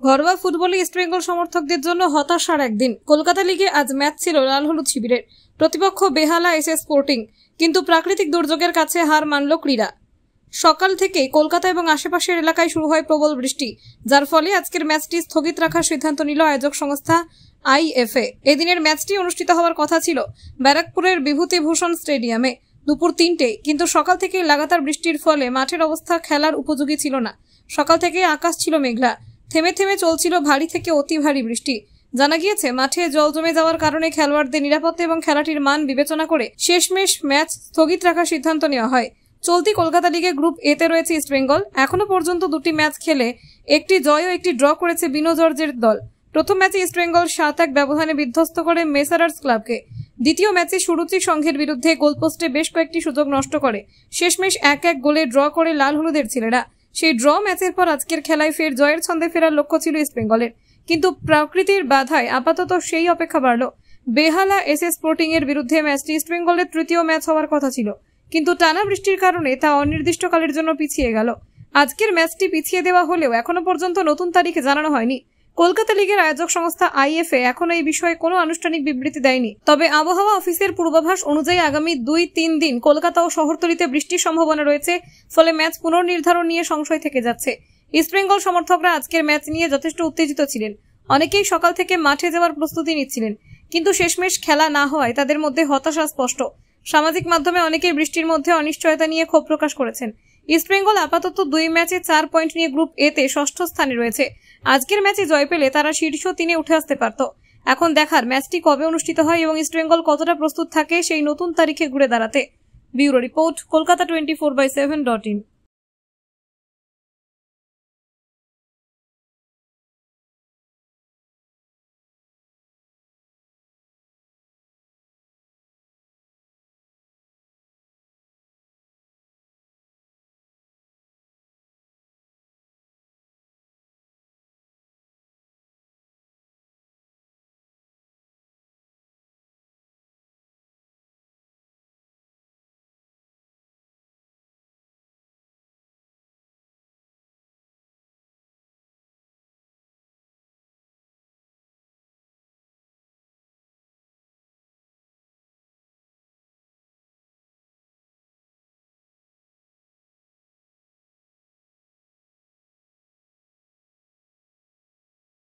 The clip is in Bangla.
ঘরোয়া ফুটবলে ইস্টবেঙ্গল সমর্থকদের জন্য হতাশার একদিন। কলকাতা লিগে আজ ম্যাচ ছিল লাল হলুদ শিবিরের। প্রতিপক্ষ বেহালা এসএস স্পোর্টিং, কিন্তু প্রাকৃতিক দুর্যোগের কাছে হার মানল ক্রীড়া। সকাল থেকে কলকাতা এবং আশেপাশের এলাকায় শুরু হয় প্রবল বৃষ্টি, যার ফলে আজকের ম্যাচটি স্থগিত রাখার সিদ্ধান্ত নিল আয়োজক সংস্থা আইএফএ। এদিনের ম্যাচটি অনুষ্ঠিত হওয়ার কথা ছিল ব্যারাকপুরের বিভূতিভূষণ স্টেডিয়ামে দুপুর 3টে, কিন্তু সকাল থেকে লাগাতার বৃষ্টির ফলে মাঠের অবস্থা খেলার উপযোগী ছিল না। সকাল থেকে আকাশ ছিল মেঘলা, থেমে থেমে চলছিল ভারী থেকে অতি ভারী বৃষ্টি। জানা গিয়েছে, মাঠে জল জমে যাওয়ার কারণে খেলোয়াড়দের নিরাপত্তা এবং খেলাটির মান বিবেচনা করে শেষমেশ ম্যাচ স্থগিত রাখার সিদ্ধান্ত নেওয়া হয়। চলতি কলকাতা লিগে গ্রুপ এতে রয়েছে ইস্টবেঙ্গল। এখনো পর্যন্ত 2টি ম্যাচ খেলে একটি জয় ও একটি ড্র করেছে বিনো জর্জের দল। প্রথম ম্যাচে ইস্টবেঙ্গল 7-1 ব্যবধানে বিধ্বস্ত করে মেসারার্স ক্লাবকে। দ্বিতীয় ম্যাচে সুরুচি সংঘের বিরুদ্ধে গোলপোস্টে বেশ কয়েকটি সুযোগ নষ্ট করে শেষমেশ 1-1 গোলে ড্র করে লাল হলুদের ছেলেরা। সেই ড্র ম্যাচের পর আজকের খেলায় ফের জয়ের ছন্দে ফেরার লক্ষ্য ছিল ইস্টবেঙ্গলের, কিন্তু প্রকৃতির বাধায় আপাতত সেই অপেক্ষা বাড়ল। বেহালা এসএস স্পোর্টিং এর বিরুদ্ধে ম্যাচটি ইস্টবেঙ্গলের তৃতীয় ম্যাচ হওয়ার কথা ছিল, কিন্তু টানা বৃষ্টির কারণে তা অনির্দিষ্টকালের জন্য পিছিয়ে গেল। আজকের ম্যাচটি পিছিয়ে দেওয়া হলেও এখনো পর্যন্ত নতুন তারিখ জানানো হয়নি। কলকাতা লিগের আয়োজক সংস্থা আইএফএ এখনো এই বিষয়ে কোনো আনুষ্ঠানিক বিবৃতি দেয়নি। তবে আবহাওয়া অফিসের পূর্বাভাস অনুযায়ী আগামী 2-3 দিন কলকাতা ও শহরতলিতে বৃষ্টির সম্ভাবনা রয়েছে, ফলে ম্যাচ পুনর্নির্ধারণ নিয়ে সংশয় থেকে যাচ্ছে। ইস্টবেঙ্গল সমর্থকরা আজকের ম্যাচ নিয়ে যথেষ্ট উত্তেজিত ছিলেন। অনেকেই সকাল থেকে মাঠে যাওয়ার প্রস্তুতি নিচ্ছিলেন, কিন্তু শেষমেশ খেলা না হওয়ায় তাদের মধ্যে হতাশা স্পষ্ট। সামাজিক মাধ্যমে অনেকেই বৃষ্টির মধ্যে অনিশ্চয়তা নিয়ে ক্ষোভ প্রকাশ করেছেন। ইস্টবেঙ্গল আপাতত 2 ম্যাচে 4 পয়েন্ট নিয়ে গ্রুপ এতে ষষ্ঠ স্থানে রয়েছে। আজকের ম্যাচে জয় পেলে তারা শীর্ষ 3-এ উঠে আসতে পারত। এখন দেখার ম্যাচটি কবে অনুষ্ঠিত হয় এবং ইস্টবেঙ্গল কতটা প্রস্তুত থাকে সেই নতুন তারিখে ঘুরে দাঁড়াতে। Bureau report, Kolkata 24/7.in।